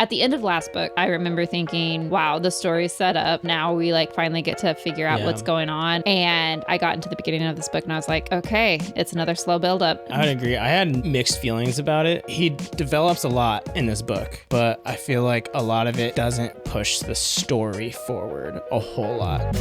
At the end of last book, I remember thinking, wow, the story's set up. Now we finally get to figure out what's going on. And I got into the beginning of this book and I was like, okay, it's another slow buildup. I would agree. I had mixed feelings about it. He develops a lot in this book, but I feel like a lot of it doesn't push the story forward a whole lot.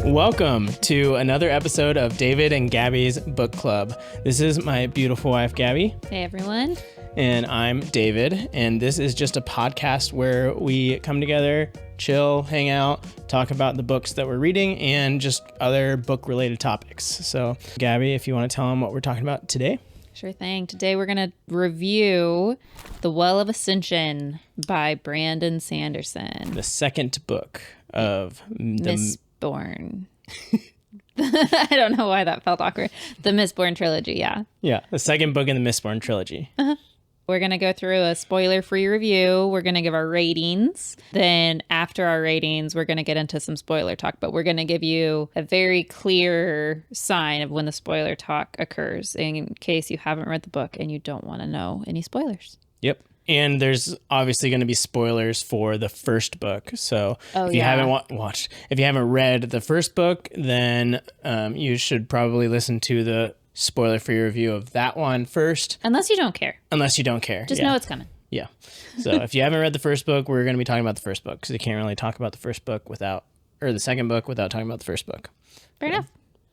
Welcome to another episode of David and Gabby's Book Club. This is my beautiful wife, Gabby. Hey, everyone. And I'm David, and this is just a podcast where we come together, chill, hang out, talk about the books that we're reading, and just other book-related topics. So, Gabby, if you want to tell them what we're talking about today. Sure thing. Today we're going to review The Well of Ascension by Brandon Sanderson. The second book of Mistborn. I don't know why that felt awkward. The Mistborn trilogy, yeah. Yeah, the second book in the Mistborn trilogy. Uh-huh. We're going to go through a spoiler-free review. We're going to give our ratings. Then after our ratings, we're going to get into some spoiler talk. But we're going to give you a very clear sign of when the spoiler talk occurs in case you haven't read the book and you don't want to know any spoilers. Yep. And there's obviously going to be spoilers for the first book. So if you haven't if you haven't read the first book, then you should probably listen to the spoiler-free review of that one first. Unless you don't care. Just know it's coming. Yeah. So if you haven't read the first book, we're going to be talking about the first book because you can't really talk about the first book or the second book without talking about the first book. Fair enough.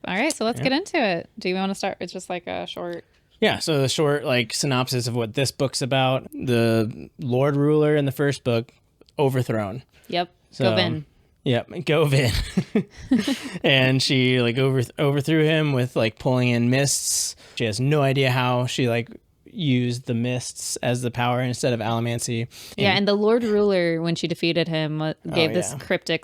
All right. So let's get into it. Do you want to start with just like a short... Yeah, so the short synopsis of what this book's about. The Lord Ruler in the first book, overthrown. Yep, so, Govin. Yep, Govin. And she overthrew him with pulling in mists. She has no idea how she used the mists as the power instead of allomancy. And the Lord Ruler, when she defeated him, gave this cryptic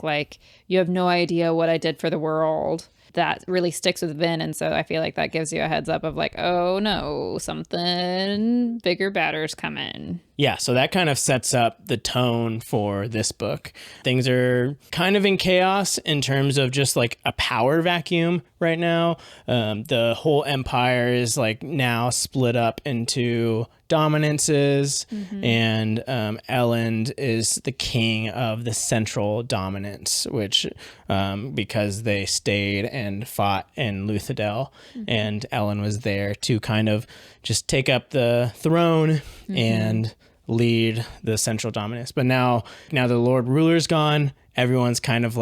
you have no idea what I did for the world. That really sticks with Vin, and so I feel like that gives you a heads up of oh no, something bigger, badder's coming. Yeah, so that kind of sets up the tone for this book. Things are kind of in chaos in terms of just a power vacuum right now. The whole empire is now split up into dominances, and Elend is the king of the central dominance, which because they stayed and fought in Luthadel, and Elend was there to kind of just take up the throne and lead the central dominance. But now the Lord Ruler's gone, everyone's kind of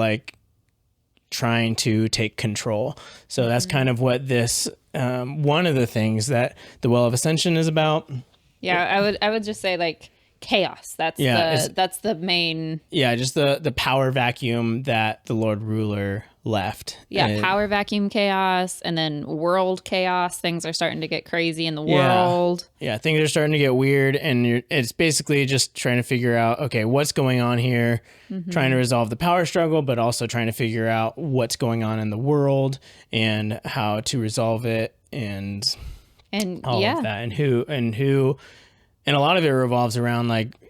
trying to take control. So that's kind of what this one of the things that the Well of Ascension is about. Yeah, I would just say chaos. That's the main. Yeah, just the power vacuum that the Lord Ruler left. Yeah, power vacuum chaos, and then world chaos. Things are starting to get crazy in the world. Yeah, things are starting to get weird, and it's basically just trying to figure out, okay, what's going on here, trying to resolve the power struggle, but also trying to figure out what's going on in the world and how to resolve it, and all of that, and who, and a lot of it revolves around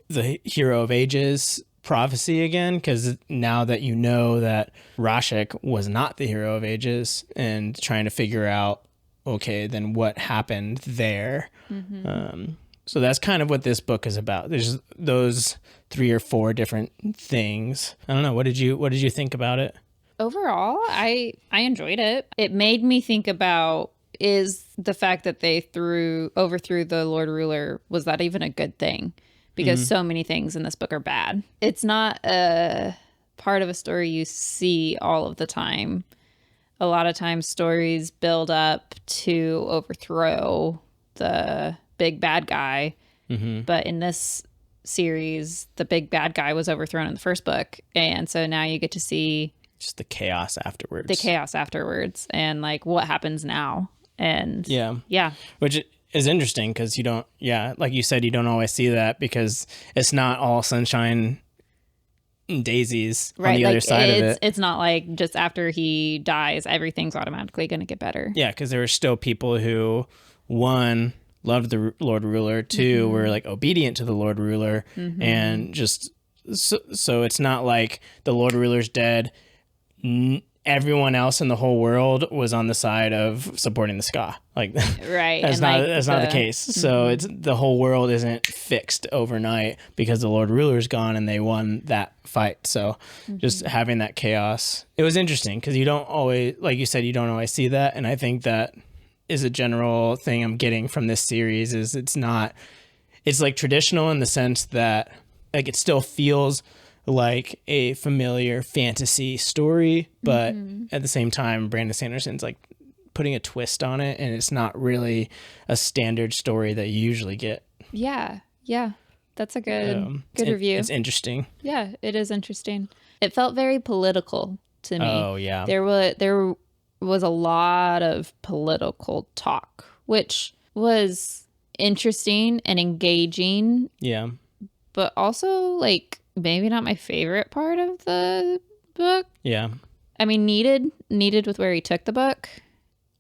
the Hero of Ages prophecy again, because now that you know that Rashik was not the Hero of Ages, and trying to figure out, okay, then what happened there. So that's kind of what this book is about. There's those 3 or 4 different things. I don't know. What did you think about it? Overall, I enjoyed it. It made me think about, is the fact that they overthrew the Lord Ruler, was that even a good thing? Because so many things in this book are bad. It's not a part of a story you see all of the time. A lot of times stories build up to overthrow the big bad guy. But in this series, the big bad guy was overthrown in the first book. And so now you get to see just the chaos afterwards. And what happens now. And yeah. Which is interesting because you don't, like you said, you don't always see that because it's not all sunshine and daisies on the other side of it. It's not just after he dies, everything's automatically going to get better. Yeah, because there were still people who, 1, loved the Lord Ruler, 2, were obedient to the Lord Ruler, and just so it's not the Lord Ruler's dead. everyone else in the whole world was on the side of supporting the ska. Like, Right. that's not the case. So it's the whole world isn't fixed overnight because the Lord Ruler's gone and they won that fight. So just having that chaos, it was interesting because you don't always, like you said, you don't always see that. And I think that is a general thing I'm getting from this series is it's like traditional in the sense that like it still feels like a familiar fantasy story, but at the same time, Brandon Sanderson's like putting a twist on it, and it's not really a standard story that you usually get. Yeah, that's a good review. It's interesting. Yeah, it is interesting. It felt very political to me. Oh yeah, there was a lot of political talk, which was interesting and engaging. Yeah, but also like maybe not my favorite part of the book. Yeah. I mean, needed with where he took the book.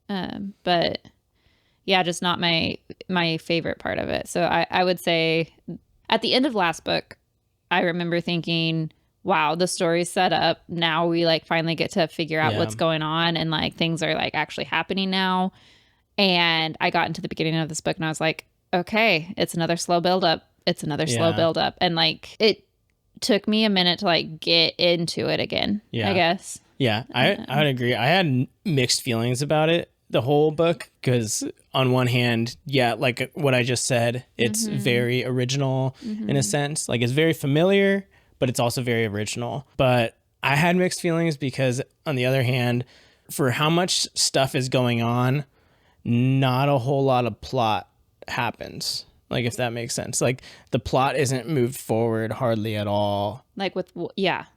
But yeah, just not my favorite part of it. So I would say at the end of last book, I remember thinking, wow, the story's set up. Now we like finally get to figure out what's going on and like things are like actually happening now. And I got into the beginning of this book and I was like, okay, it's another slow build up. It's another slow build up. And like it took me a minute to like get into it again, I guess. Yeah, I would agree. I had mixed feelings about it, the whole book, because on one hand, like what I just said, it's very original in a sense. Like it's very familiar, but it's also very original. But I had mixed feelings because on the other hand, for how much stuff is going on, not a whole lot of plot happens. Like, if that makes sense. Like, the plot isn't moved forward hardly at all. Like,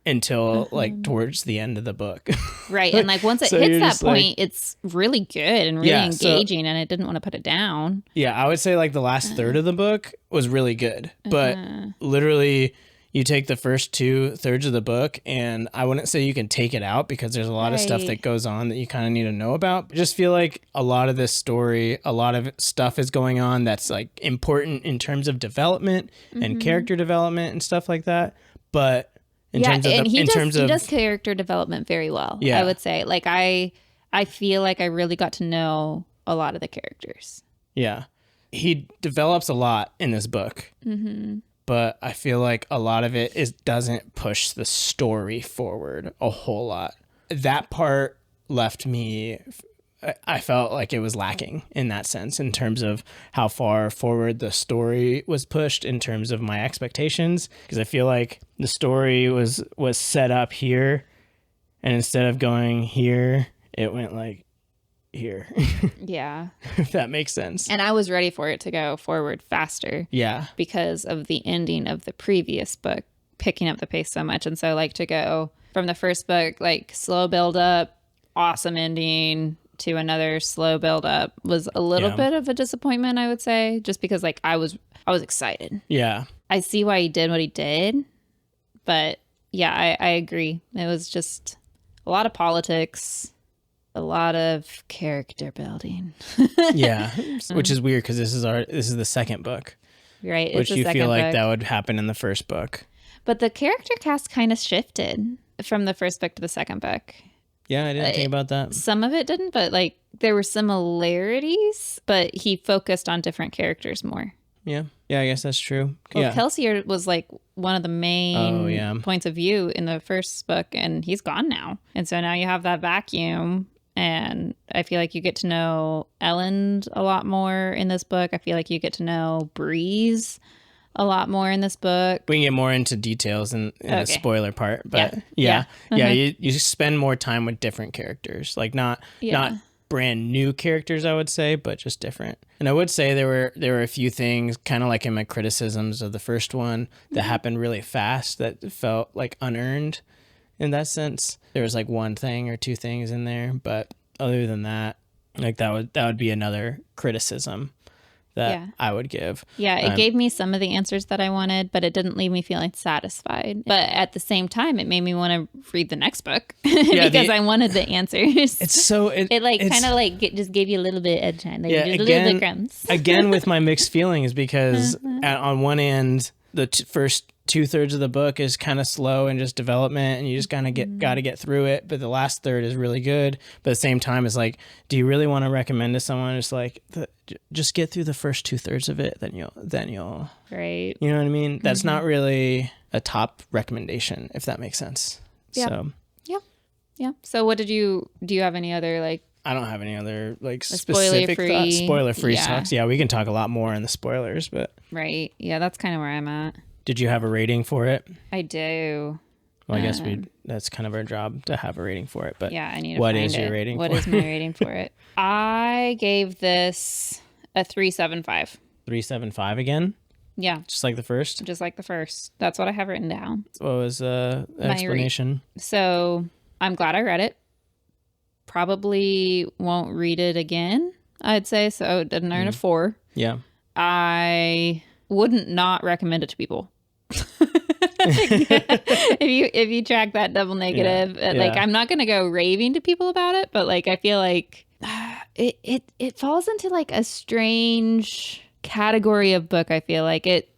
until, like, towards the end of the book. Right. And, like, once it hits that point, like, it's really good and really engaging, and I didn't want to put it down. Yeah, I would say, like, the last third of the book was really good. But literally, you take the first 2/3 of the book, and I wouldn't say you can take it out because there's a lot of stuff that goes on that you kind of need to know about. I just feel like a lot of this story, a lot of stuff is going on that's like important in terms of development and character development and stuff like that. But in terms of he does character development very well. Yeah. I would say, like, I feel like I really got to know a lot of the characters. Yeah, he develops a lot in this book. But I feel like a lot of it doesn't push the story forward a whole lot. That part left me, I felt like it was lacking in that sense in terms of how far forward the story was pushed in terms of my expectations. Because I feel like the story was set up here, and instead of going here, it went like here. Yeah. If that makes sense. And I was ready for it to go forward faster. Yeah. Because of the ending of the previous book picking up the pace so much. And so, like, to go from the first book, like, slow build up, awesome ending, to another slow build up was a little bit of a disappointment, I would say, just because, like, I was excited. Yeah. I see why he did what he did, but yeah, I agree. It was just a lot of politics, a lot of character building. Yeah, which is weird because this is the second book, right? Which you feel like that would happen in the first book. But the character cast kind of shifted from the first book to the second book. Yeah, I didn't think about that. Some of it didn't, but like there were similarities, but he focused on different characters more. Yeah, I guess that's true. Well, Kelsier was like one of the main points of view in the first book, and he's gone now. And so now you have that vacuum. And I feel like you get to know Ellen a lot more in this book. I feel like you get to know Breeze a lot more in this book. We can get more into details in the spoiler part, but you spend more time with different characters, like not brand new characters, I would say, but just different. And I would say there were a few things, kind of like in my criticisms of the first one, that happened really fast that felt like unearned. In that sense, there was like one thing or two things in there, but other than that, like that would be another criticism that I would give. Yeah, it gave me some of the answers that I wanted, but it didn't leave me feeling satisfied. But at the same time, it made me want to read the next book because I wanted the answers. It's so it kind of like just gave you a little bit of time, like just a little bit crumbs. Again, with my mixed feelings, because on one end, the first 2/3 of the book is kind of slow and just development, and you just kind of got to get through it. But the last third is really good. But at the same time, it's like, do you really want to recommend to someone? It's like, just get through the first 2/3 of it, then you'll, right. You know what I mean? That's not really a top recommendation, if that makes sense. Yeah. So yeah. So what do you have any other like? I don't have any other like specific thoughts. Spoiler-free talks. Yeah, we can talk a lot more in the spoilers, but right. Yeah, that's kind of where I'm at. Did you have a rating for it? I do. Well, I guess that's kind of our job to have a rating for it. But yeah, I need to what find is it. your rating? What is my rating for it? I gave this a 3.75. 3.75 again? Yeah. Just like the first? Just like the first. That's what I have written down. What was the explanation? So I'm glad I read it. Probably won't read it again, I'd say. So it didn't earn a 4. Yeah. I wouldn't not recommend it to people. if you track that double negative, like I'm not gonna go raving to people about it, but like I feel like it falls into like a strange category of book. I feel like it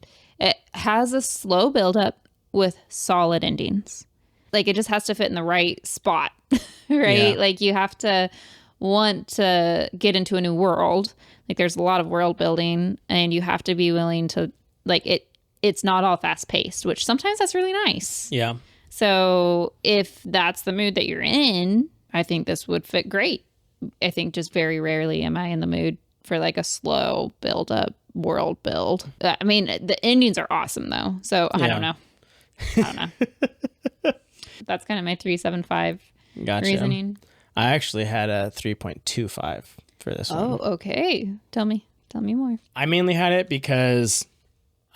has a slow build up with solid endings. Like it just has to fit in the right spot, right? Yeah. Like you have to want to get into a new world. Like there's a lot of world building, and you have to be willing to like it. It's not all fast paced, which sometimes that's really nice. Yeah. So if that's the mood that you're in, I think this would fit great. I think just very rarely am I in the mood for like a slow build up world build. I mean, the endings are awesome though. So I don't know. That's kind of my 3.75 Gotcha. reasoning. I actually had a 3.25 for this one. Oh, okay. Tell me more. I mainly had it because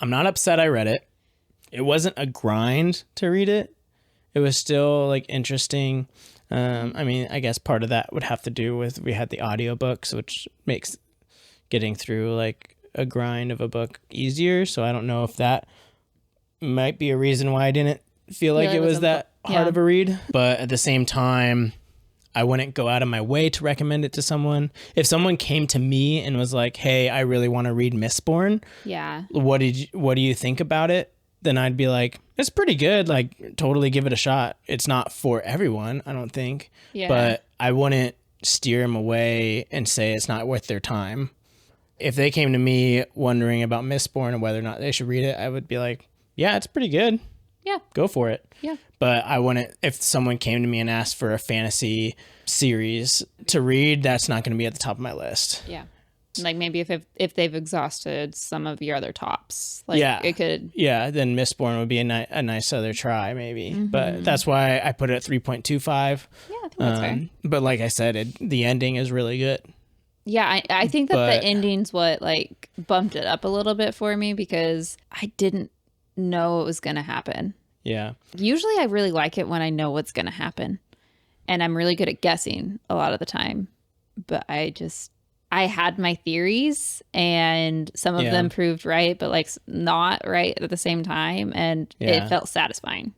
I'm not upset I read it. It wasn't a grind to read it. It was still like interesting. I mean, I guess part of that would have to do with we had the audiobooks, which makes getting through like a grind of a book easier. So I don't know if that might be a reason why I didn't feel like it was that hard of a read. But at the same time, I wouldn't go out of my way to recommend it to someone. If someone came to me and was like, "Hey, I really want to read Mistborn. Yeah. What do you think about it?" Then I'd be like, "It's pretty good. Like, totally give it a shot." It's not for everyone, I don't think. Yeah. But I wouldn't steer them away and say it's not worth their time. If they came to me wondering about Mistborn and whether or not they should read it, I would be like, "Yeah, it's pretty good. Yeah. Go for it." Yeah. But I wouldn't, if someone came to me and asked for a fantasy series to read, that's not going to be at the top of my list. Yeah. Like maybe if they've exhausted some of your other tops, like it could. Yeah, then Mistborn would be a nice other try, maybe. Mm-hmm. But that's why I put it at 3.25. Yeah, I think that's fair. But like I said, the ending is really good. Yeah, I think that the ending's what like bumped it up a little bit for me because I didn't know it was going to happen. Yeah. Usually I really like it when I know what's going to happen. And I'm really good at guessing a lot of the time. But I had my theories and some of them proved right, but like not right at the same time. And it felt satisfying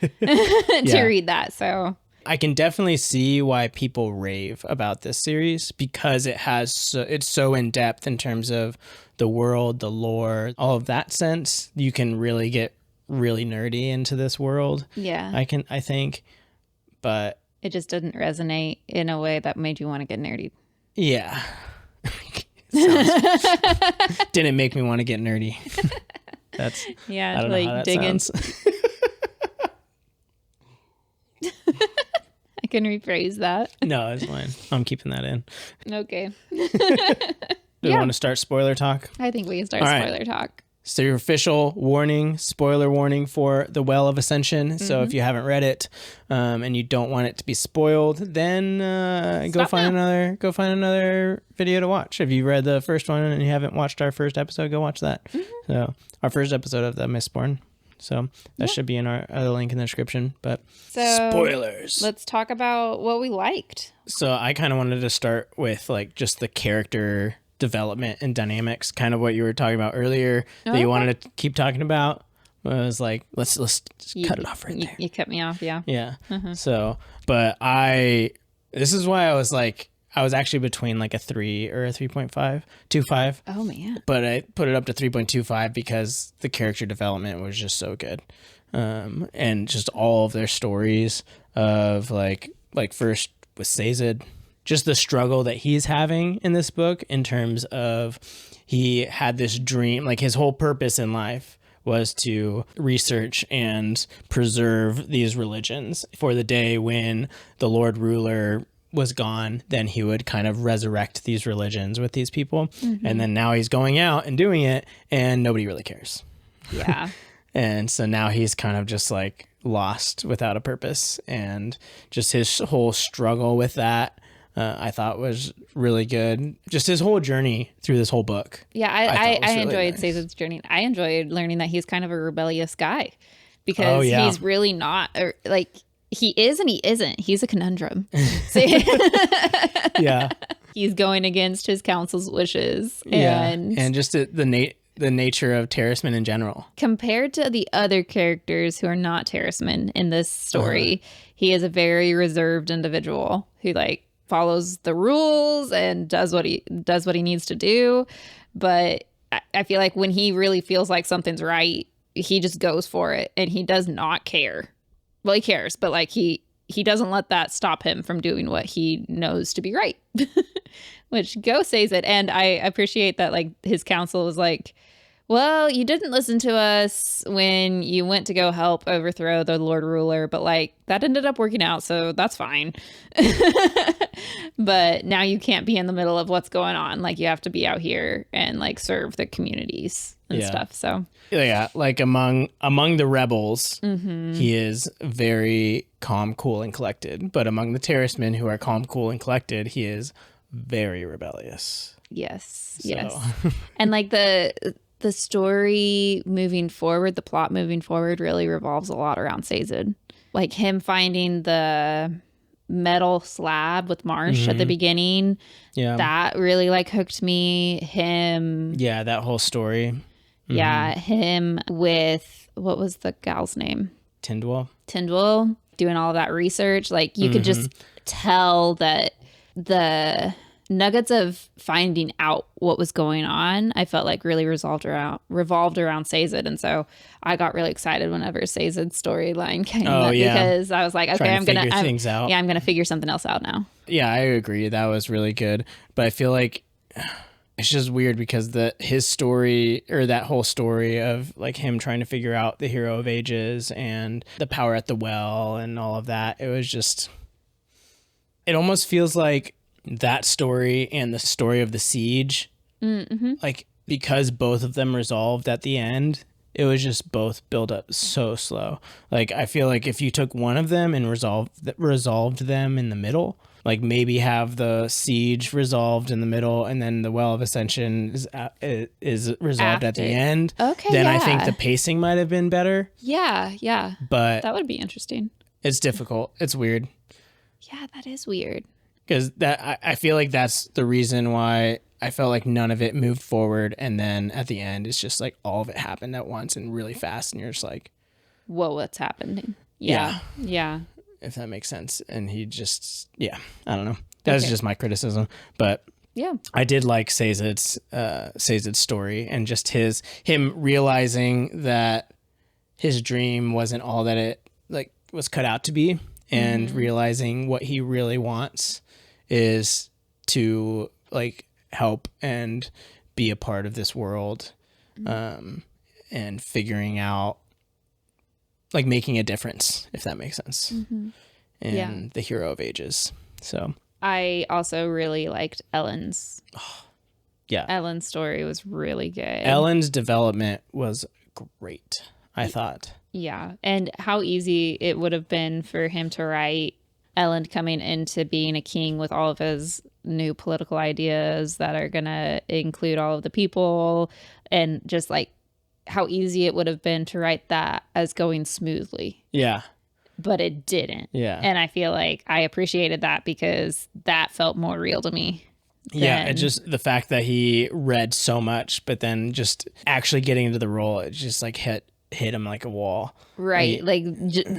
to read that. So I can definitely see why people rave about this series because it's so in depth in terms of the world, the lore, all of that sense. You can really get really nerdy into this world. Yeah. I think, but it just didn't resonate in a way that made you want to get nerdy. Yeah. Didn't make me want to get nerdy. That's I don't know how that sounds. I can rephrase that. No, it's fine. I'm keeping that in. Okay. Do we want to start spoiler talk? I think we can start spoiler talk. So your official warning, spoiler warning for The Well of Ascension. Mm-hmm. So if you haven't read it and you don't want it to be spoiled, then go find another video to watch. If you read the first one and you haven't watched our first episode, go watch that. Mm-hmm. So our first episode of the Mistborn. So that should be in our other link in the description. But spoilers. Let's talk about what we liked. So I kind of wanted to start with like just the character development and dynamics, kind of what you were talking about earlier that you wanted to keep talking about. I was like, let's cut it off right there. You cut me off, yeah. Yeah. Mm-hmm. So, but this is why I was like, I was actually between like a 3 or a 3.525. Oh man. But I put it up to 3.25 because the character development was just so good. And just all of their stories of like first with Sazed, just the struggle that he's having in this book in terms of he had this dream, like his whole purpose in life was to research and preserve these religions for the day when the Lord Ruler was gone, then he would kind of resurrect these religions with these people. Mm-hmm. And then now he's going out and doing it and nobody really cares. Yeah. And so now he's kind of just like lost without a purpose, and just his whole struggle with that I thought was really good. Just his whole journey through this whole book. Yeah, I really enjoyed nice. Sazed's journey. I enjoyed learning that he's kind of a rebellious guy, because he's really not, or like he is and he isn't. He's a conundrum. Yeah. He's going against his council's wishes. And just the nature of Terracemen in general. Compared to the other characters who are not Terracemen in this story, he is a very reserved individual who like follows the rules and does what he needs to do. But I feel like when he really feels like something's right, he just goes for it, and he does not care. Well, he cares, but like he doesn't let that stop him from doing what he knows to be right. Which says it. And I appreciate that like his counsel was like, well, you didn't listen to us when you went to go help overthrow the Lord Ruler, but like that ended up working out, so that's fine. But now you can't be in the middle of what's going on. Like you have to be out here and like serve the communities and stuff. So yeah, like among the rebels, he is very calm, cool, and collected. But among the Terracemen who are calm, cool, and collected, he is very rebellious. Yes. And like the story moving forward, the plot moving forward really revolves a lot around Sazed. Like him finding the metal slab with Marsh at the beginning. Yeah. That really like hooked me. That whole story. Yeah. Him with, what was the gal's name? Tyndall, doing all of that research. Like you could just tell that the nuggets of finding out what was going on, I felt like really revolved around Sazed. And so I got really excited whenever Sazed's storyline came up, because I was like, okay, I'm gonna figure something else out now. Yeah, I agree. That was really good. But I feel like it's just weird because his story, or that whole story of like him trying to figure out the Hero of Ages and the power at the well and all of that, it almost feels like that story and the story of the siege, like because both of them resolved at the end, it was just both built up so slow. Like I feel like if you took one of them and resolved them in the middle, like maybe have the siege resolved in the middle and then the Well of Ascension is resolved at the end. Okay, then I think the pacing might have been better. Yeah. But that would be interesting. It's difficult. It's weird. Yeah, that is weird. Because I feel like that's the reason why I felt like none of it moved forward. And then at the end, it's just like all of it happened at once and really fast. And you're just like, whoa, what's happening? Yeah. If that makes sense. And he just, I don't know. That's just my criticism. But yeah, I did like Sazed's story, and just him realizing that his dream wasn't all that it like was cut out to be, and realizing what he really wants is to like help and be a part of this world, and figuring out like making a difference, if that makes sense, in the Hero of Ages. So I also really liked Ellen's. Ellen's story was really good. Ellen's development was great, I thought. Yeah, and how easy it would have been for him to write Ellen coming into being a king with all of his new political ideas that are going to include all of the people, and just like how easy it would have been to write that as going smoothly. Yeah. But it didn't. Yeah. And I feel like I appreciated that because that felt more real to me. Yeah, it just the fact that he read so much, but then just actually getting into the role, it just like hit him like a wall. Right. Like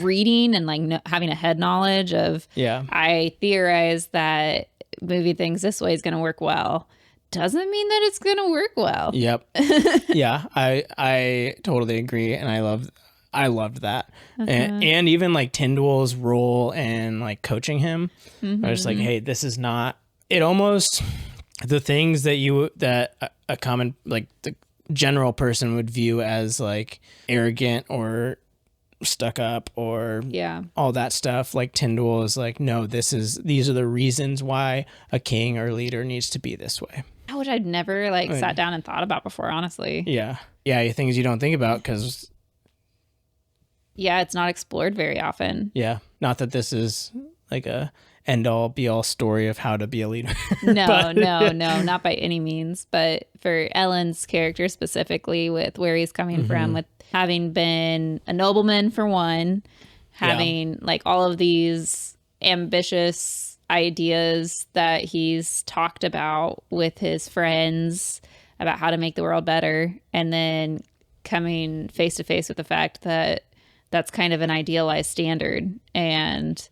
reading and like having a head knowledge of, I theorize that movie thinks this way is going to work well doesn't mean that it's going to work well. Yep. Yeah, I totally agree, and I loved that. And even like Tyndall's role in like coaching him. I was like, hey, this is not it almost the things that a common like the general person would view as like arrogant or stuck up or all that stuff. Like Tyndall is like, no, these are the reasons why a king or leader needs to be this way. Which I'd never like sat down and thought about before, honestly. Yeah. Things you don't think about because it's not explored very often. Yeah. Not that this is like a end all be all story of how to be a leader. No, not by any means. But for Ellen's character specifically, with where he's coming from, with having been a nobleman for one, having like all of these ambitious ideas that he's talked about with his friends about how to make the world better, and then coming face to face with the fact that that's kind of an idealized standard and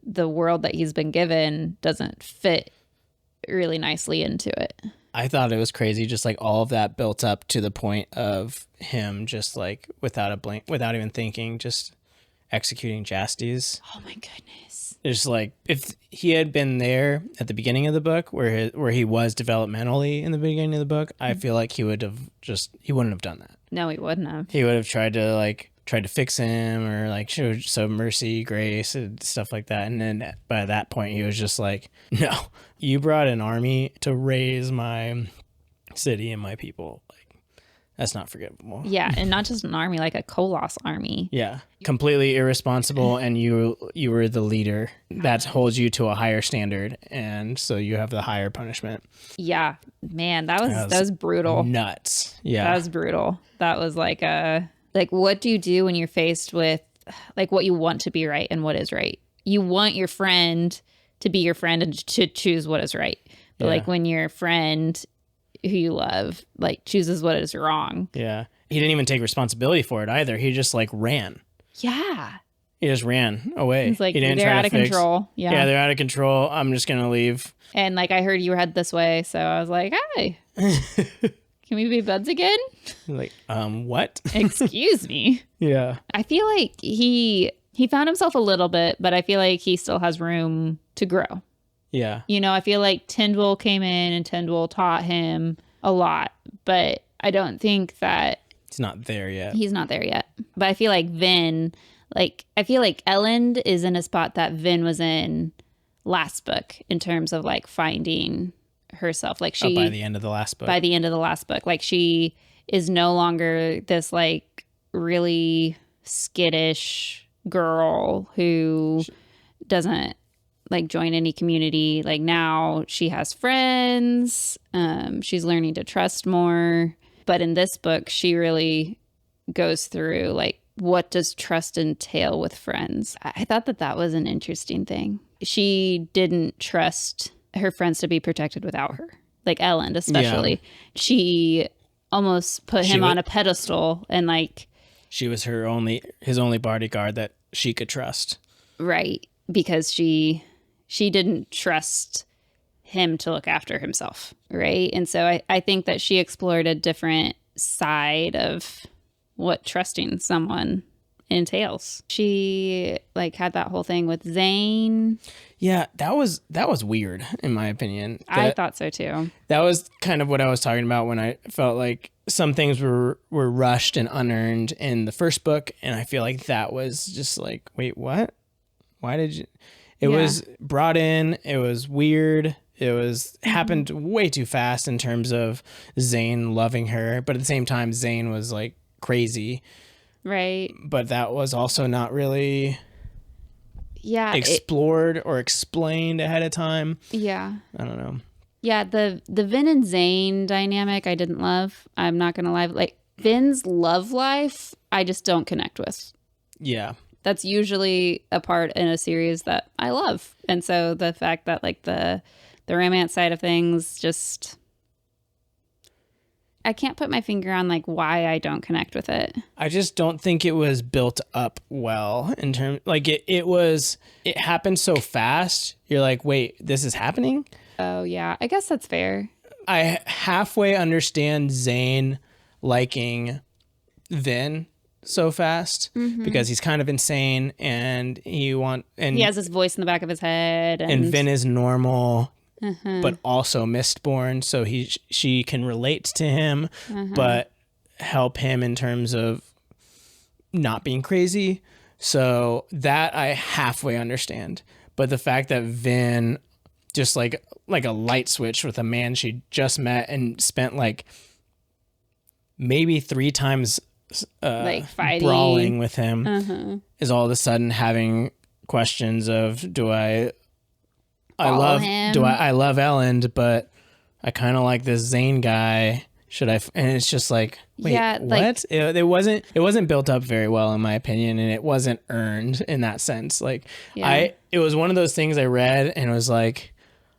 the world that he's been given doesn't fit really nicely into it. I thought it was crazy, just like all of that built up to the point of him just like without even thinking, just executing Jastes. Oh my goodness. It's like if he had been there at the beginning of the book where he was developmentally in the beginning of the book, I feel like he wouldn't have done that. No, he wouldn't have. He would have tried to fix him or like show some mercy, grace, and stuff like that. And then by that point, he was just like, no, you brought an army to raise my city and my people. Like, that's not forgivable. Yeah, and not just an army, like a Koloss army. Yeah, completely irresponsible, and you were the leader. That holds you to a higher standard, and so you have the higher punishment. Yeah, man, that was brutal. Nuts. Yeah, that was brutal. That was like what do you do when you're faced with like what you want to be right and what is right? You want your friend to be your friend and to choose what is right. But like when your friend who you love like chooses what is wrong. Yeah. He didn't even take responsibility for it either. He just like ran. Yeah. He just ran away. He's like, they're out of control. Yeah, they're out of control. I'm just going to leave. And like, I heard you were headed this way. So I was like, hey, can we be buds again? Like, what? Excuse me. Yeah. I feel like he found himself a little bit, but I feel like he still has room to grow. Yeah. You know, I feel like Tyndall came in and Tyndall taught him a lot, but I don't think that he's not there yet. He's not there yet. But I feel like I feel like Ellen is in a spot that Vin was in last book in terms of like finding herself. Like by the end of the last book. By the end of the last book. Like she is no longer this like really skittish girl who doesn't like join any community. Like now she has friends. She's learning to trust more. But in this book, she really goes through like, what does trust entail with friends? I thought that was an interesting thing. She didn't trust her friends to be protected without her. Like Ellen, especially. Yeah. She almost put him on a pedestal and like... She was his only bodyguard that she could trust. Right. Because she didn't trust him to look after himself. Right. And so I think that she explored a different side of what trusting someone entails. She like had that whole thing with Zane. Yeah, that was weird in my opinion. I thought so too. That was kind of what I was talking about when I felt like some things were rushed and unearned in the first book, and I feel like that was just like, wait, what? Why did you? It was brought in. It was weird. It was happened way too fast in terms of Zane loving her, but at the same time, Zane was like crazy. Right. But that was also not really explored or explained ahead of time. Yeah. I don't know. Yeah, the Vin and Zane dynamic I didn't love. I'm not going to lie. Like Vin's love life, I just don't connect with. Yeah. That's usually a part in a series that I love. And so the fact that like the romance side of things just... I can't put my finger on like why I don't connect with it. I just don't think it was built up well in terms like it happened so fast. You're like, wait, this is happening? Oh, yeah. I guess that's fair. I halfway understand Zane liking Vin so fast because he's kind of insane and he has this voice in the back of his head. And Vin is normal, but also Mistborn, so she can relate to him, but help him in terms of not being crazy. So that I halfway understand. But the fact that Vin just like a light switch with a man she just met and spent like maybe 3 times like fighting, brawling with him is all of a sudden having questions of I love Elend, but I kind of like this Zane guy. Should I? And it's just like, wait, what? It wasn't built up very well in my opinion, and it wasn't earned in that sense. Like it was one of those things I read and it was like,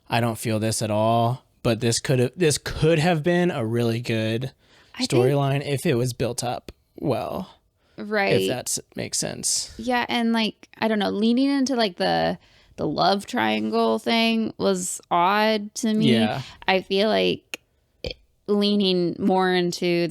I don't feel this at all, but this could have been a really good storyline if it was built up well. Right. If that makes sense. Yeah. And like, I don't know, leaning into like the love triangle thing was odd to me. Yeah. I feel like leaning more into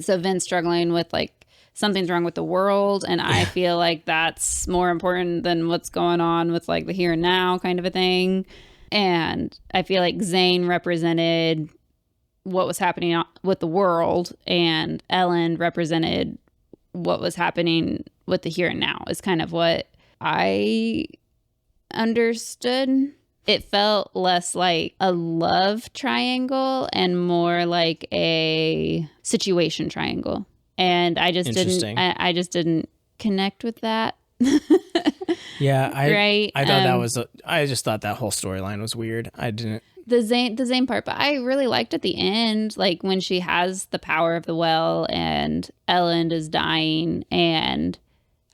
so Vin's struggling with like something's wrong with the world. And I feel like that's more important than what's going on with like the here and now kind of a thing. And I feel like Zane represented what was happening with the world, and Ellen represented what was happening with the here and now is kind of what I understood. It felt less like a love triangle and more like a situation triangle. And I just didn't connect with that. Yeah, right. I thought I just thought that whole storyline was weird. I didn't. The Zane part, but I really liked at the end, like when she has the power of the well and Elend is dying, and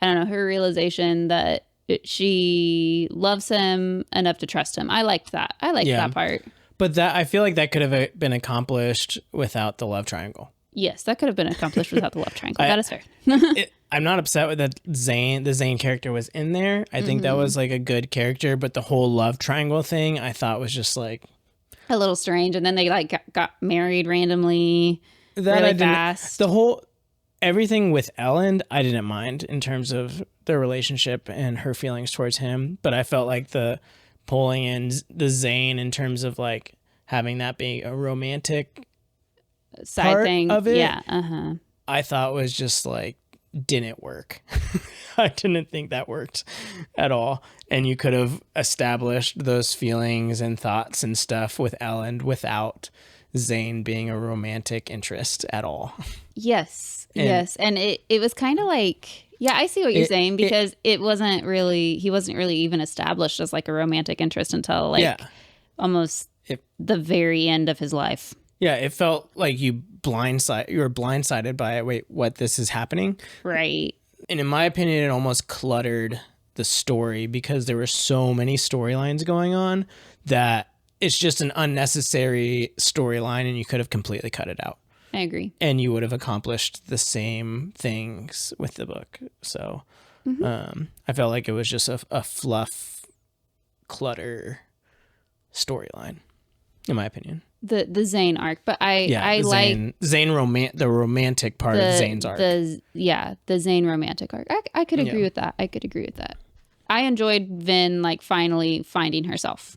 I don't know, her realization that she loves him enough to trust him. I liked that. I liked that part. But I feel like that could have been accomplished without the love triangle. Yes, that could have been accomplished without the love triangle. That is fair. I'm not upset with that the Zane character was in there. I think that was like a good character, but the whole love triangle thing I thought was just like a little strange. And then they like got married randomly really fast. Everything with Elend, I didn't mind in terms of their relationship and her feelings towards him, but I felt like the pulling in the Zane in terms of like having that being a romantic side part thing of it, yeah, I thought was just like didn't work. I didn't think that worked at all. And you could have established those feelings and thoughts and stuff with Elend without Zane being a romantic interest at all. Yes. And it was kind of like, yeah, I see what you're saying, because he wasn't really even established as like a romantic interest until like almost the very end of his life. Yeah, it felt like you were blindsided by it. Wait, what? This is happening? Right. And in my opinion, it almost cluttered the story because there were so many storylines going on that it's just an unnecessary storyline and you could have completely cut it out. I agree. And you would have accomplished the same things with the book. So I felt like it was just a fluff, clutter storyline, in my opinion. The Zane arc, but I like the romantic part of Zane's arc. The Zane romantic arc. I could agree with that. I enjoyed Vin like finally finding herself.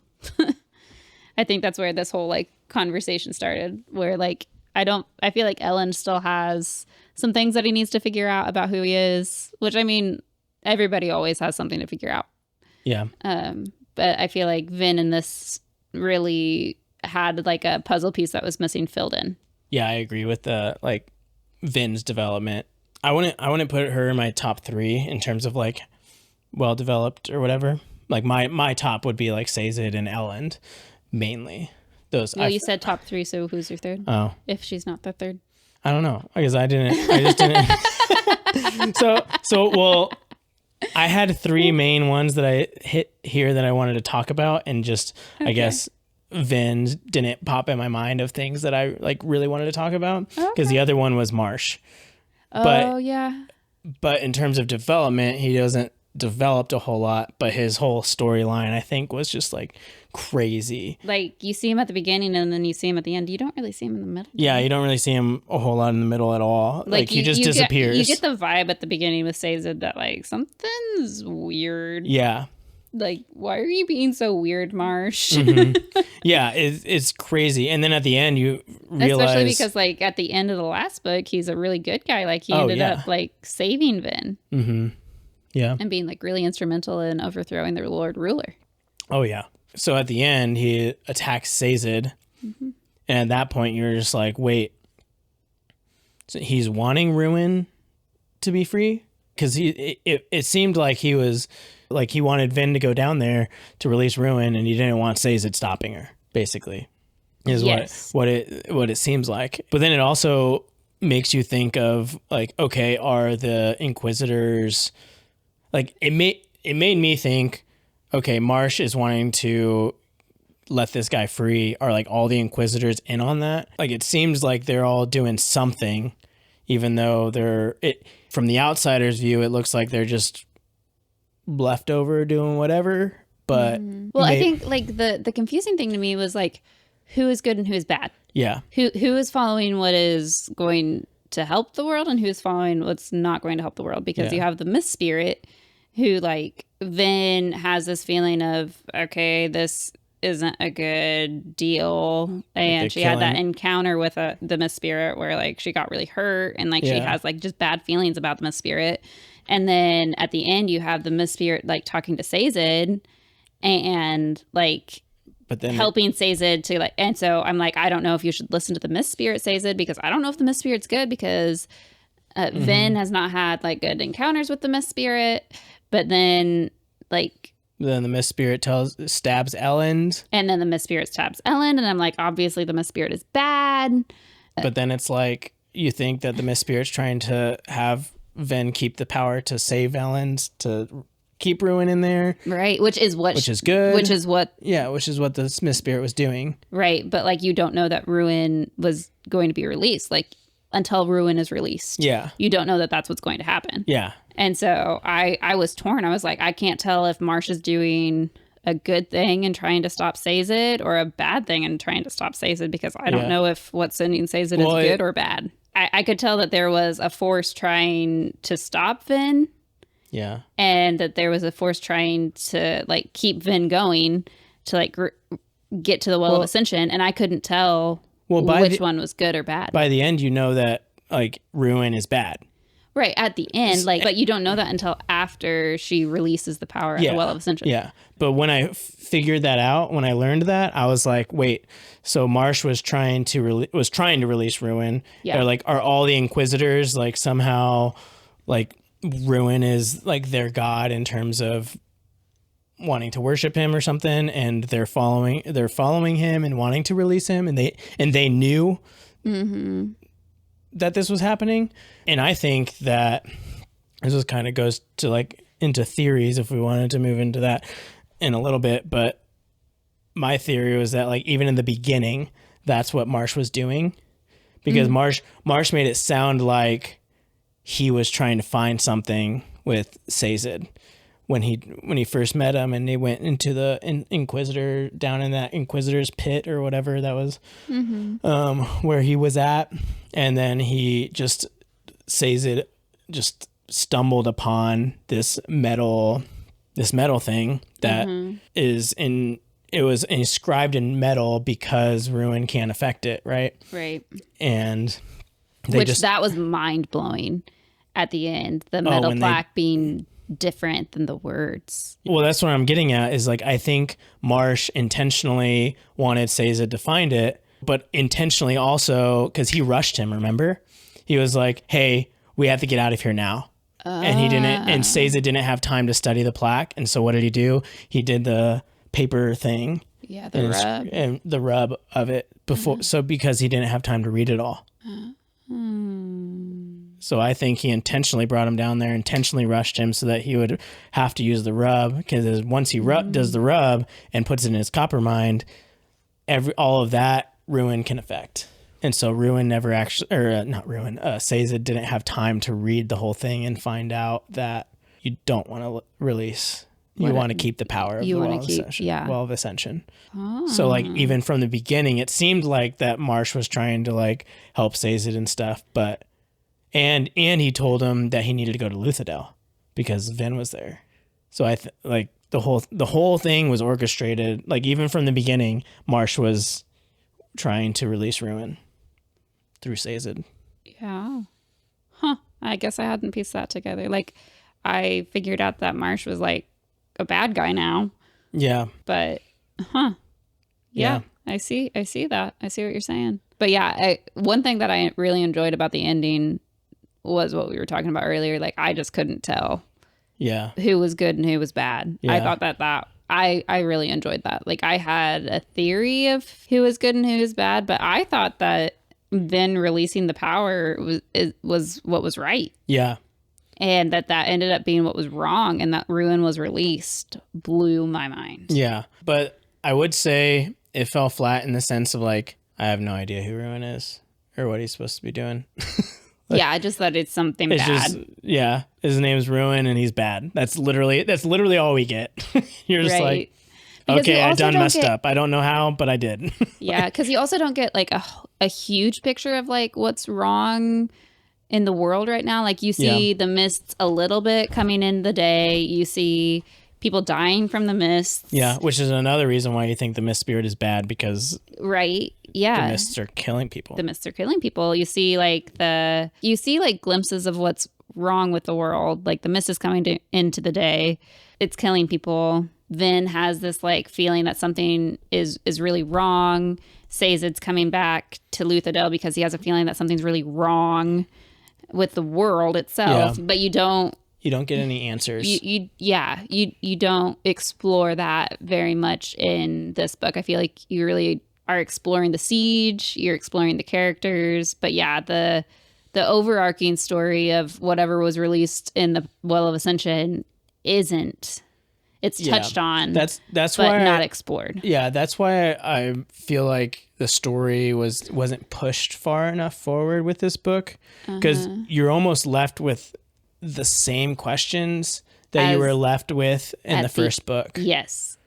I think that's where this whole like conversation started, where like I feel like Ellen still has some things that he needs to figure out about who he is, which I mean, everybody always has something to figure out. Yeah. But I feel like Vin in this really had like a puzzle piece that was missing filled in. Yeah, I agree with the like Vin's development. I wouldn't put her in my top 3 in terms of like well developed or whatever. Like my top would be like Sazed and Elend mainly. Those. Well, you said top 3, so who's your third? Oh, if she's not the third, I don't know. I just didn't. So well, I had 3 main ones that I hit here that I wanted to talk about, and just I guess Vin didn't pop in my mind of things that I like really wanted to talk about, because the other one was Marsh. But in terms of development, he doesn't developed a whole lot, but his whole storyline I think was just like crazy. Like, you see him at the beginning and then you see him at the end. You don't really see him in the middle. Yeah, you don't really see him a whole lot in the middle at all. Like he just disappears. You get the vibe at the beginning with Sazed that, like, something's weird. Yeah. Like, why are you being so weird, Marsh? Mm-hmm. Yeah, it's crazy. And then at the end, you realize... Especially because, like, at the end of the last book, he's a really good guy. Like, he ended up, like, saving Vin. Mm-hmm. Yeah. And being, like, really instrumental in overthrowing their Lord Ruler. Oh, yeah. So at the end, he attacks Sazed. Mm-hmm. And at that point, you're just like, wait. So he's wanting Ruin to be free? Because it seemed like he was... Like, he wanted Vin to go down there to release Ruin, and he didn't want Sazed stopping her, basically, is what it seems like. But then it also makes you think of, like, okay, are the Inquisitors... Like, it made me think, okay, Marsh is wanting to let this guy free. Are, like, all the Inquisitors in on that? Like, it seems like they're all doing something, even though from the outsider's view, it looks like they're just... left over doing whatever, but I think, like, the confusing thing to me was, like, who is good and who is bad. Yeah, who is following what is going to help the world and who's following what's not going to help the world, because you have the Mist Spirit who, like, Vin has this feeling of, okay, this isn't a good deal, and she had that encounter with the Mist Spirit where, like, she got really hurt, and, like, she has, like, just bad feelings about the Mist Spirit. And then at the end, you have the Mist Spirit, like, talking to Sazed and, like, but then helping Sazed to, like, and so I'm like, I don't know if you should listen to the Mist Spirit, Sazed, because I don't know if the Mist Spirit's good, because Vin has not had, like, good encounters with the Mist Spirit. But then, like... Then the Mist Spirit stabs Ellen. And then the Mist Spirit stabs Ellen. And I'm like, obviously the Mist Spirit is bad. But then it's like, you think that the Mist Spirit's trying to have Vin keep the power to save Ellen, to keep Ruin in there. Right. Which is good. Which is what the Mist Spirit was doing. Right. But, like, you don't know that Ruin was going to be released. Like, until Ruin is released. Yeah. You don't know that that's what's going to happen. Yeah. And so I was torn. I was like, I can't tell if Marsh is doing a good thing and trying to stop Sazed or a bad thing and trying to stop Sazed, because I don't know if what's sending Sazed is good or bad. I could tell that there was a force trying to stop Vin. Yeah. And that there was a force trying to, like, keep Vin going to, like, get to the Well of Ascension. And I couldn't tell which one was good or bad. By the end, you know that, like, Ruin is bad. Right, at the end, like, but you don't know that until after she releases the power at the Well of Ascension. Yeah, but when I figured that out, when I learned that, I was like, wait, so Marsh was trying to release Ruin. Yeah. Or, like, are all the Inquisitors, like, somehow, like, Ruin is, like, their god in terms of wanting to worship him or something, and they're following him and wanting to release him, and they knew. Mm-hmm. That this was happening. And I think that this just kind of goes to, like, into theories, if we wanted to move into that in a little bit. But my theory was that, like, even in the beginning, that's what Marsh was doing, because Marsh made it sound like he was trying to find something with Sazed when he first met him, and they went into the Inquisitor, down in that Inquisitor's pit or whatever that was, where he was at. And then Sazed just stumbled upon this metal thing that it was inscribed in metal because Ruin can't affect it, right? Right. And that was mind blowing at the end. The metal plaque being different than the words. Well, that's what I'm getting at, is, like, I think Marsh intentionally wanted Sazed to find it, but intentionally also, because he rushed him, remember? He was like, hey, we have to get out of here now. And he didn't, and Sazed didn't have time to study the plaque. And so what did he do? He did the paper thing. Yeah, the rub. And the rub of it before. So because he didn't have time to read it all. So I think he intentionally brought him down there, intentionally rushed him so that he would have to use the rub. Because once he does the rub and puts it in his copper mind, all of that Ruin can affect. And so Ruin never actually, or not Ruin, Sazed didn't have time to read the whole thing and find out that you don't want to release You want to keep the power of the Well of Ascension. Yeah. Well of Ascension. Oh. So like even from the beginning, it seemed like that Marsh was trying to like help Sazed and stuff, but and he told him that he needed to go to Luthadel because Vin was there. So like the whole thing was orchestrated. Like even from the beginning, Marsh was trying to release Ruin through Sazed. Yeah. Huh. I guess I hadn't pieced that together. Like I figured out that Marsh was like a bad guy now. Yeah. But yeah. I see that. I see what you're saying. But yeah, one thing that I really enjoyed about the ending was what we were talking about earlier. Like I just couldn't tell who was good and who was bad. I thought that I really enjoyed that. Like I had a theory of who was good and who was bad, but I thought that then releasing the power was what was right. Yeah. And that ended up being what was wrong, and that Ruin was released blew my mind. Yeah. But I would say it fell flat in the sense of like, I have no idea who Ruin is or what he's supposed to be doing. Like, I just thought it's something bad. His name's Ruin and he's bad. That's literally all we get. You're just like, because okay, I done messed up. I don't know how, but I did. Yeah, because you also don't get like a huge picture of like what's wrong in the world right now. Like you see the mists a little bit coming in the day. You see people dying from the mists. Yeah, which is another reason why you think the mist spirit is bad, because the mists are killing people. The mists are killing people. You see like glimpses of what's wrong with the world. Like the mist is coming into the day. It's killing people. Vin has this like feeling that something is really wrong. Sazed's coming back to Luthadel because he has a feeling that something's really wrong with the world itself. But you don't get any answers. You don't explore that very much in this book. I feel like you really are exploring the siege, you're exploring the characters, but the overarching story of whatever was released in the Well of Ascension isn't. It's touched on. That's but why not explored. Yeah, that's why I feel like the story wasn't pushed far enough forward with this book, because you're almost left with the same questions that you were left with in the first book. Yes.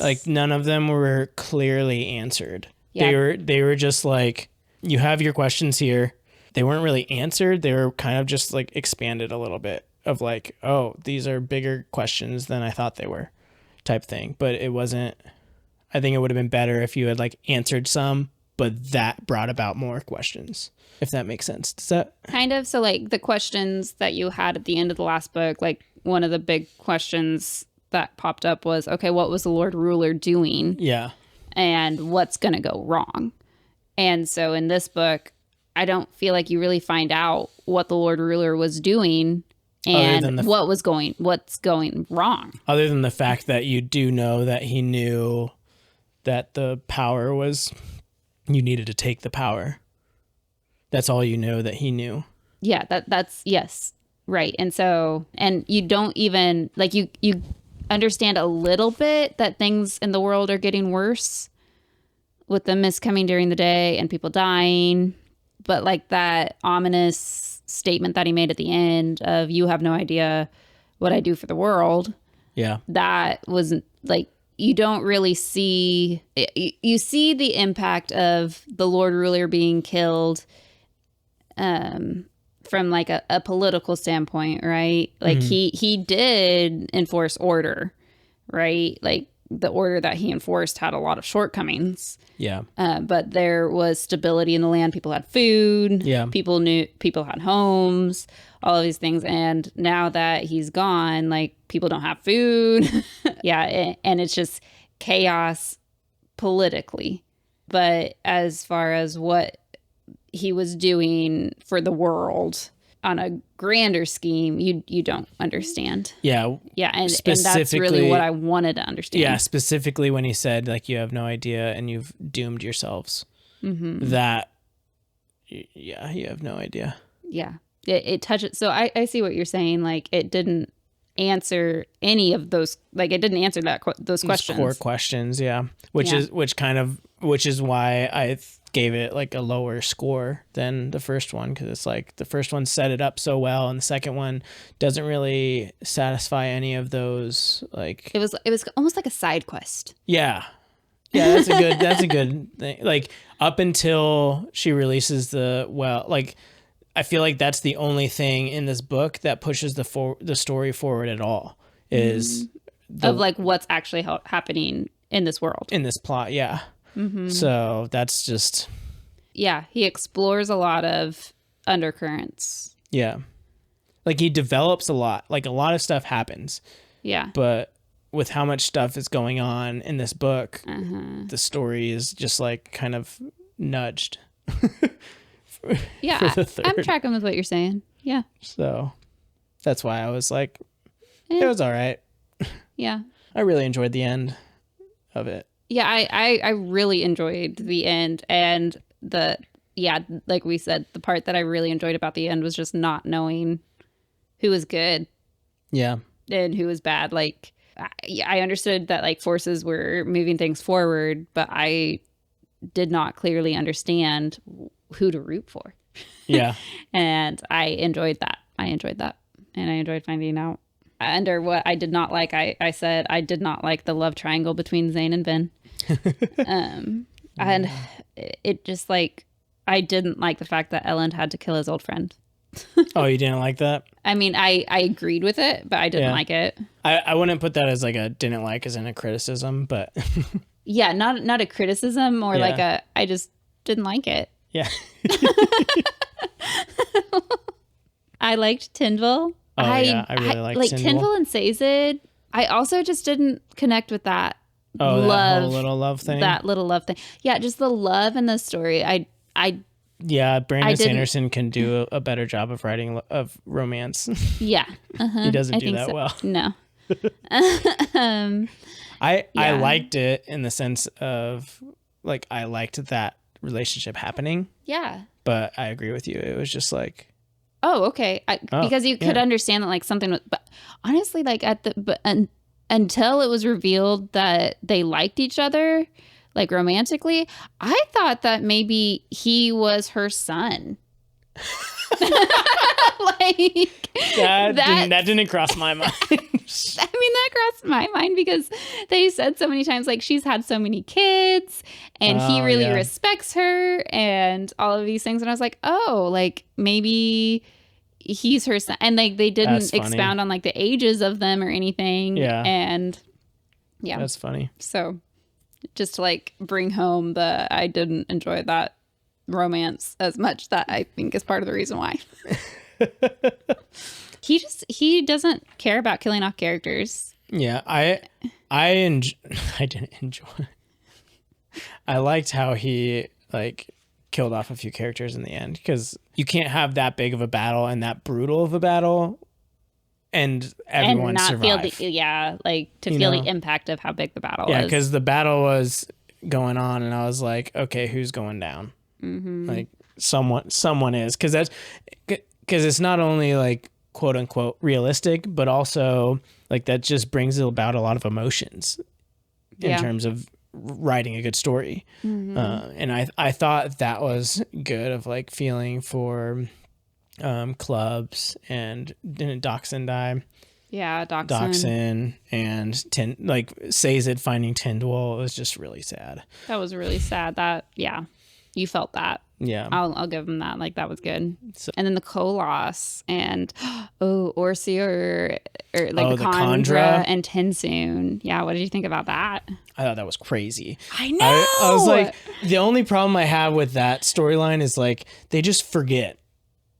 Like none of them were clearly answered. Yeah. They were just like, you have your questions here. They weren't really answered. They were kind of just like expanded a little bit of like, oh, these are bigger questions than I thought they were, type thing. But it wasn't. I think it would have been better if you had like answered some, but that brought about more questions, if that makes sense. Does that kind of? So like the questions that you had at the end of the last book, like one of the big questions that popped up was, okay, what was the Lord Ruler doing? Yeah. And what's going to go wrong? And so in this book, I don't feel like you really find out what the Lord Ruler was doing and what's going wrong. Other than the fact that you do know that he knew that the power was, you needed to take the power. That's all you know that he knew. Yeah, that's yes. Right. And so, and you don't even like you understand a little bit that things in the world are getting worse with the mist coming during the day and people dying. But like that ominous statement that he made at the end of, you have no idea what I do for the world. Yeah. That wasn't like, you don't really see, you see the impact of the Lord Ruler being killed from like a political standpoint, right? Like he did enforce order, right? Like the order that he enforced had a lot of shortcomings. Yeah. But there was stability in the land. People had food. Yeah. People had homes, all of these things. And now that he's gone, like people don't have food. Yeah. And it's just chaos politically. But as far as what he was doing for the world on a grander scheme, you don't understand. Yeah. Yeah. And that's really what I wanted to understand. Yeah. Specifically when he said, like, you have no idea and you've doomed yourselves. That, yeah, you have no idea. Yeah. It touches. So I see what you're saying. Like, it didn't answer any of those. Like, it didn't answer those questions. Core questions. Yeah. Which is why I gave it like a lower score than the first one, because it's like the first one set it up so well, and the second one doesn't really satisfy any of those. Like It was almost like a side quest. yeah, that's a good thing. Like up until she releases like I feel like that's the only thing in this book that pushes the story forward at all, is of like what's actually happening in this world, in this plot. Yeah. So that's just, yeah, he explores a lot of undercurrents. yeah, like he develops a lot, like a lot of stuff happens, Yeah. but with how much stuff is going on in this book, the story is just like kind of nudged. Yeah, for the third. I'm tracking with what you're saying. Yeah. So that's why I was like, it was all right. Yeah. I really enjoyed the end of it. Yeah, I really enjoyed the end, and like we said, the part that I really enjoyed about the end was just not knowing who was good Yeah. and who was bad. Like I understood that like forces were moving things forward, but I did not clearly understand who to root for. Yeah. And I enjoyed that. And I enjoyed finding out. Under what I did not like, I said I did not like the love triangle between Zane and Ben. And it just like, I didn't like the fact that Ellen had to kill his old friend. Oh, you didn't like that? I mean, I agreed with it, but I didn't like it. I wouldn't put that as like a didn't like as in a criticism, but yeah, not a criticism or like I just didn't like it. Yeah. I liked Tyndall. Oh, I really liked like Tyndall. Tyndall and Sazed. I also just didn't connect with that. Oh, love, that whole little love thing. That little love thing. Yeah, just the love in the story. Yeah, Brandon Sanderson can do a better job of writing of romance. Yeah, he doesn't do that well. No. I liked it in the sense of like I liked that relationship happening. Yeah. But I agree with you. It was just like, oh, okay. Because you could understand that like something was, but honestly, like until it was revealed that they liked each other, like romantically, I thought that maybe he was her son. Like that didn't cross my mind. I mean, that crossed my mind because they said so many times, like, she's had so many kids and he really respects her and all of these things. And I was like, oh, like maybe he's her son. And like they didn't expound on like the ages of them or anything. Yeah. And yeah. That's funny. So just to like bring home I didn't enjoy that romance as much, that I think is part of the reason why. He doesn't care about killing off characters. Yeah, I didn't enjoy it. I liked how he like killed off a few characters in the end, because you can't have that big of a battle and that brutal of a battle and everyone and not survive. Feel the impact of how big the battle was. Yeah, because the battle was going on and I was like, okay, who's going down? Mm-hmm. Like someone is, because it's not only like quote unquote realistic, but also like that just brings about a lot of emotions in terms of writing a good story. Mm-hmm. And I thought that was good, of like feeling for Clubs and didn't Dachshund die? Yeah, Dachshund and Sazed finding Tyndall. It was just really sad. That was really sad. That you felt that. Yeah, I'll give him that. Like that was good. So, and then the Koloss and Orsier or like the Khandra and Tensoon. Yeah, what did you think about that? I thought that was crazy. I know. I was like, the only problem I have with that storyline is like they just forget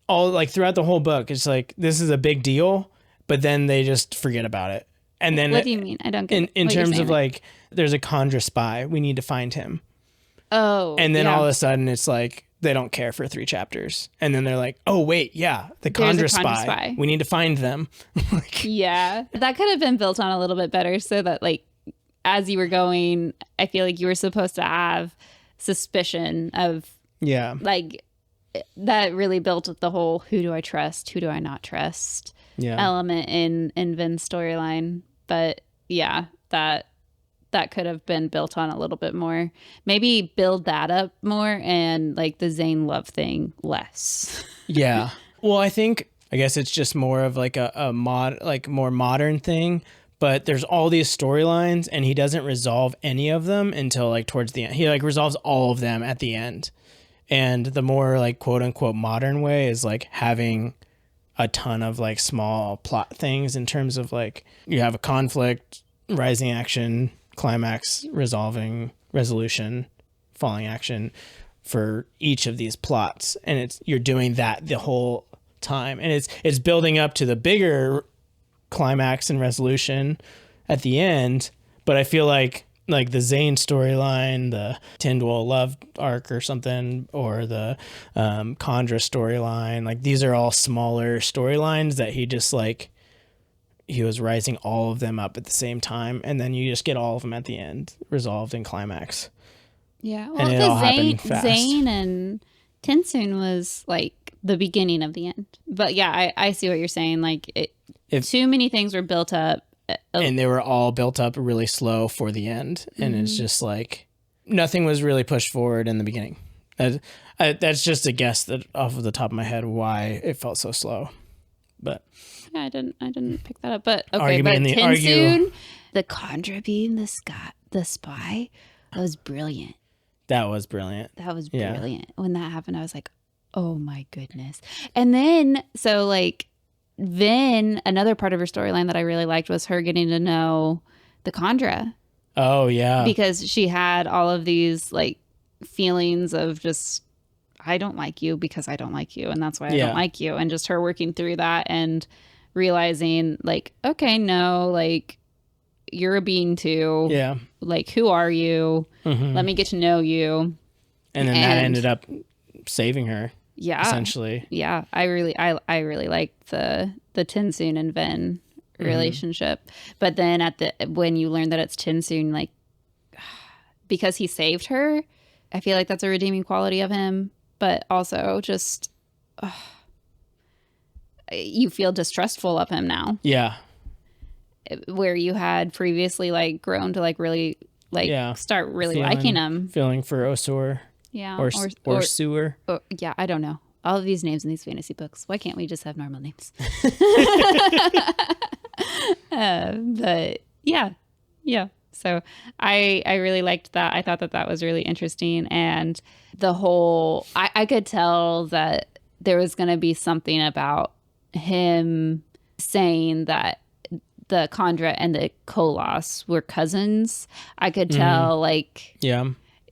all, like throughout the whole book. It's like this is a big deal, but then they just forget about it. And then what do you mean? I don't get in terms of like there's a Khandra spy. We need to find him. Oh, and then all of a sudden it's like they don't care for 3 chapters, and then they're like, oh wait, yeah, the Khandra spy. We need to find them. Yeah, that could have been built on a little bit better, so that like as you were going, I feel like you were supposed to have suspicion of like that really built the whole who do I trust, who do I not trust element in Vin's storyline. But yeah, that that could have been built on a little bit more. Maybe build that up more and like the Zane love thing less. Yeah. Well, I guess it's just more of like a more modern thing, but there's all these storylines and he doesn't resolve any of them until like towards the end. He like resolves all of them at the end. And the more like quote unquote modern way is like having a ton of like small plot things in terms of like you have a conflict, rising action, climax, resolving, resolution, falling action for each of these plots. And you're doing that the whole time. And it's building up to the bigger climax and resolution at the end. But I feel like the Zane storyline, the Tyndall love arc or something, or the Condra storyline, like these are all smaller storylines that he was rising all of them up at the same time, and then you just get all of them at the end resolved in climax. Yeah, well, because Zane and Tensoon was like the beginning of the end. But yeah, I see what you're saying. Like too many things were built up. And they were all built up really slow for the end. And it's just like nothing was really pushed forward in the beginning. That's just a guess that off of the top of my head why it felt so slow. But yeah, I didn't pick that up. But okay, but Tensoon, the Condra being the spy, that was brilliant. That was brilliant. Yeah. When that happened, I was like, oh my goodness. And then so like Vin, another part of her storyline that I really liked was her getting to know the Condra. Oh, yeah. Because she had all of these like feelings of just, I don't like you because I don't like you. And that's why I don't like you. And just her working through that and realizing like, okay, no, like you're a being too. Yeah. Like, who are you? Mm-hmm. Let me get to know you. And then that ended up saving her. Yeah, essentially. Yeah, I really liked the Tensoon and Ven relationship. But then when you learn that it's Tensoon, like because he saved her, I feel like that's a redeeming quality of him. But also just you feel distrustful of him now. Yeah, where you had previously like grown to like really like start really liking him, feeling for Osur. Yeah. Or Sewer. Yeah, I don't know. All of these names in these fantasy books. Why can't we just have normal names? But yeah. So I really liked that. I thought that was really interesting. And the whole, I could tell that there was going to be something about him saying that the Condra and the Koloss were cousins. I could tell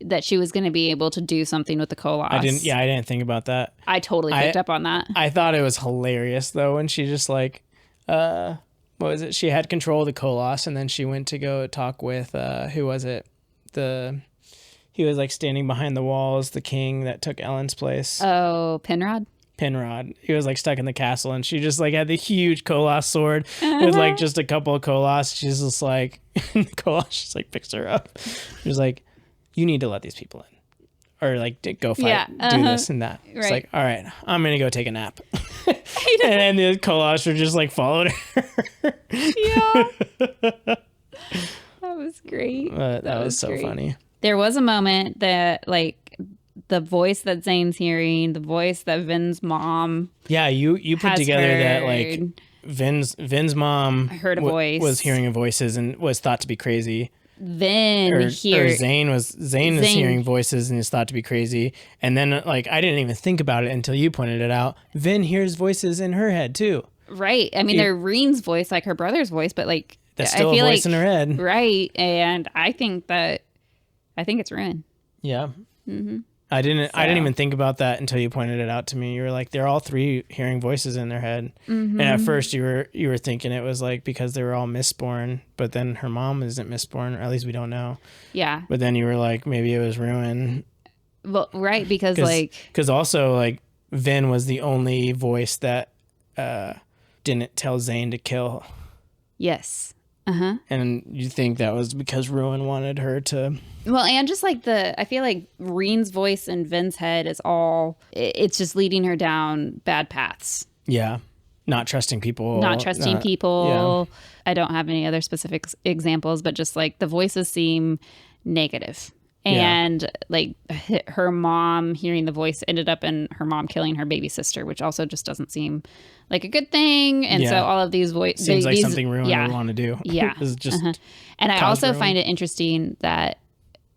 that she was going to be able to do something with the Koloss. I didn't think about that. I totally picked up on that. I thought it was hilarious though when she just like what was it? She had control of the Koloss and then she went to go talk with who was it? He was like standing behind the walls, the king that took Ellen's place. Oh, Penrod. He was like stuck in the castle and she just like had the huge Koloss sword with like just a couple of Koloss. She's just like Koloss just like picks her up. She was like, you need to let these people in or like go fight, do this and that. It's like, all right, I'm going to go take a nap. And the Koloss were just like followed her. Yeah. That was great. That was so funny. There was a moment that like the voice that Zane's hearing, the voice that Vin's mom. Yeah, you put together that like Vin's mom heard a voice, was hearing voices and was thought to be crazy. Or Zane was hearing voices and is thought to be crazy. And then like I didn't even think about it until you pointed it out. Vin hears voices in her head too. Right. I mean, they're Reen's voice, like her brother's voice, but like that's still a voice in her head. Right. And I think it's Reen. Yeah. Mm-hmm. I didn't even think about that until you pointed it out to me. You were like, they're all three hearing voices in their head. Mm-hmm. And at first you were thinking it was like because they were all misborn, but then her mom isn't misborn, or at least we don't know. Yeah. But then you were like, maybe it was Ruin. Well, right, because also like Vin was the only voice that didn't tell Zane to kill. Yes. Uh-huh. And you think that was because Ruin wanted her to... Well, and just like I feel like Reen's voice in Vin's head is it's just leading her down bad paths. Yeah. not trusting people. Yeah. I don't have any other specific examples, but just like the voices seem negative. And like her mom hearing the voice ended up in her mom killing her baby sister, which also just doesn't seem like a good thing. And so all of these voices seems like something ruin would want to do. Yeah. This is just And I also find it interesting that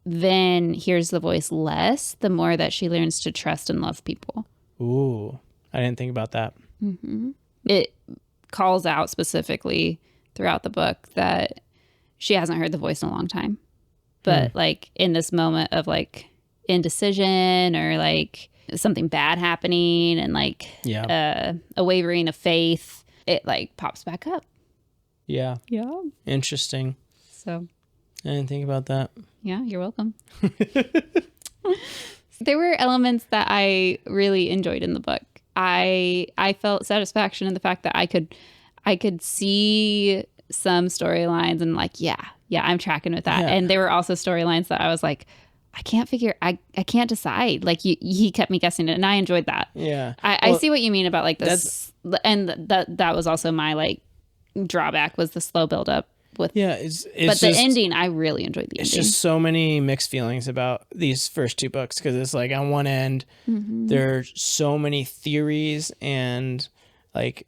Vin hears the voice less the more that she learns to trust and love people. Ooh, I didn't think about that. It calls out specifically throughout the book that she hasn't heard the voice in a long time. But like in this moment of like indecision or like something bad happening and like a wavering of faith, it like pops back up. Yeah. Yeah. Interesting. So I didn't think about that. Yeah, you're welcome. There were elements that I really enjoyed in the book. I felt satisfaction in the fact that I could see some storylines and like, yeah, I'm tracking with that. Yeah. And there were also storylines that I was like, I can't decide. Like he kept me guessing it, and I enjoyed that. Yeah. I see what you mean about like this, and that was also my like drawback was the slow build up with. Yeah, it's but the ending, I really enjoyed the ending. It's just so many mixed feelings about these first two books because it's like on one end, there are so many theories and like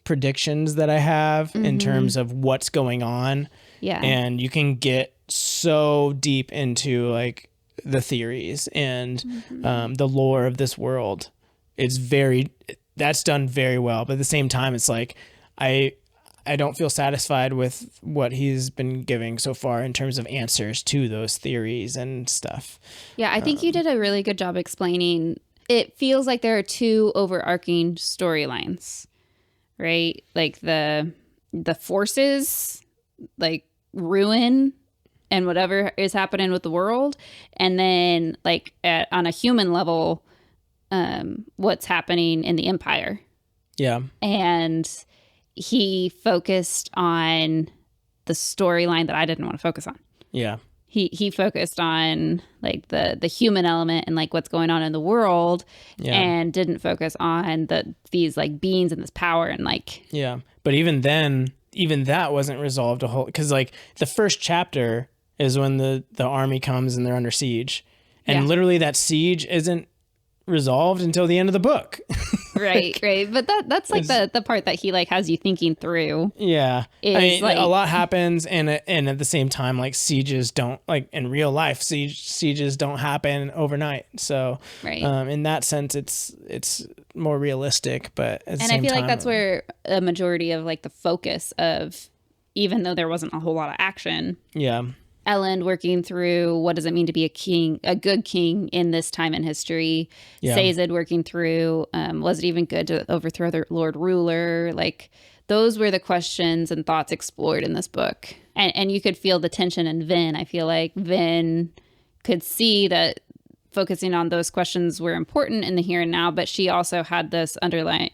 predictions that I have in terms of what's going on. Yeah. And you can get so deep into like the theories and the lore of this world. That's done very well. But at the same time, it's like, I don't feel satisfied with what he's been giving so far in terms of answers to those theories and stuff. Yeah, I think you did a really good job explaining. It feels like there are two overarching storylines, right? Like the forces, like ruin and whatever is happening with the world, and then like on a human level, what's happening in the Empire. Yeah, and he focused on the storyline that I didn't want to focus on. Yeah. He focused on like the human element and like what's going on in the world, and didn't focus on these like beings and this power and like. Yeah. But even then, even that wasn't resolved because like the first chapter is when the army comes and they're under siege, and literally that siege isn't resolved until the end of the book. Right. But that's like the part that he like has you thinking through. Yeah. I mean, like, a lot happens and at the same time, like sieges don't, like in real life, sieges don't happen overnight. So in that sense, it's more realistic, but at the same time, I feel like that's where a majority of like the focus of, even though there wasn't a whole lot of action. Yeah. Ellen working through what does it mean to be a king, a good king in this time in history. Yeah. Sazed working through, was it even good to overthrow the Lord Ruler? Like those were the questions and thoughts explored in this book. And you could feel the tension in Vin. I feel like Vin could see that focusing on those questions were important in the here and now, but she also had this underlying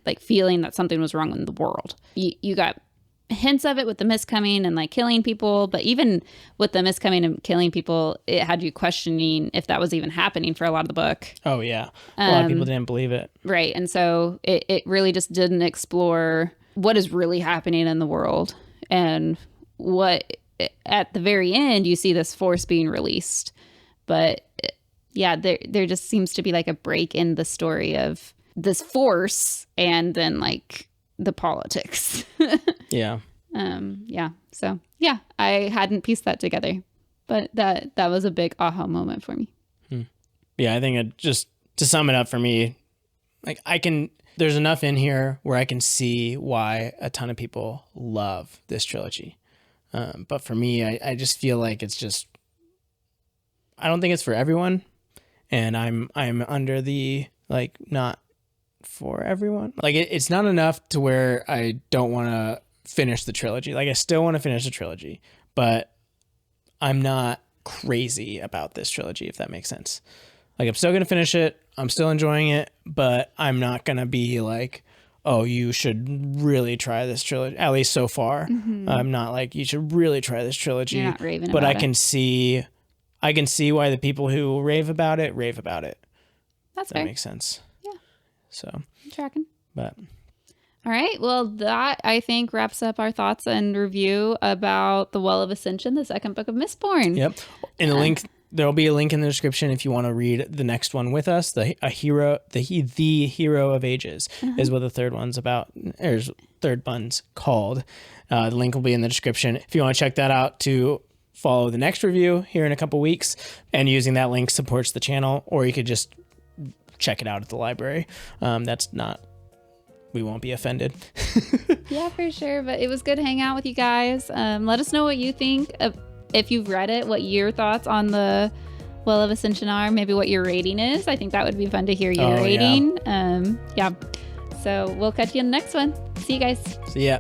like feeling that something was wrong in the world. You got hints of it with the mist coming and like killing people, but even with the mist coming and killing people, it had you questioning if that was even happening for a lot of the book. Oh yeah, a lot of people didn't believe it. Right, and so it really just didn't explore what is really happening in the world, and what at the very end you see this force being released, but yeah, there just seems to be like a break in the story of this force and then like the politics. Yeah. So yeah, I hadn't pieced that together, but that was a big aha moment for me. Yeah, I think it just to sum it up for me, like there's enough in here where I can see why a ton of people love this trilogy. But for me, I just feel like I don't think it's for everyone, and I'm under the like not for everyone. Like it's not enough to where I don't want to finish the trilogy. Like I still want to finish the trilogy, but I'm not crazy about this trilogy, if that makes sense. Like I'm still going to finish it. I'm still enjoying it, but I'm not going to be like, oh, you should really try this trilogy. At least so far. I'm not like, you should really try this trilogy. You're not raving but about I can see why the people who rave about it. That's that fair. makes sense. Yeah. So I'm tracking. But All right. Well, that I think wraps up our thoughts and review about The Well of Ascension, the second book of Mistborn. Yep. And a link, there'll be a link in the description if you want to read the next one with us. The Hero of Ages is what the third one's about. There's third one's called. The link will be in the description if you want to check that out to follow the next review here in a couple weeks. And using that link supports the channel, or you could just check it out at the library. We won't be offended. Yeah, for sure. But it was good to hang out with you guys. Let us know what you think. If you've read it, what your thoughts on the Well of Ascension are. Maybe what your rating is. I think that would be fun to hear your rating. Yeah. So we'll catch you in the next one. See you guys. See ya.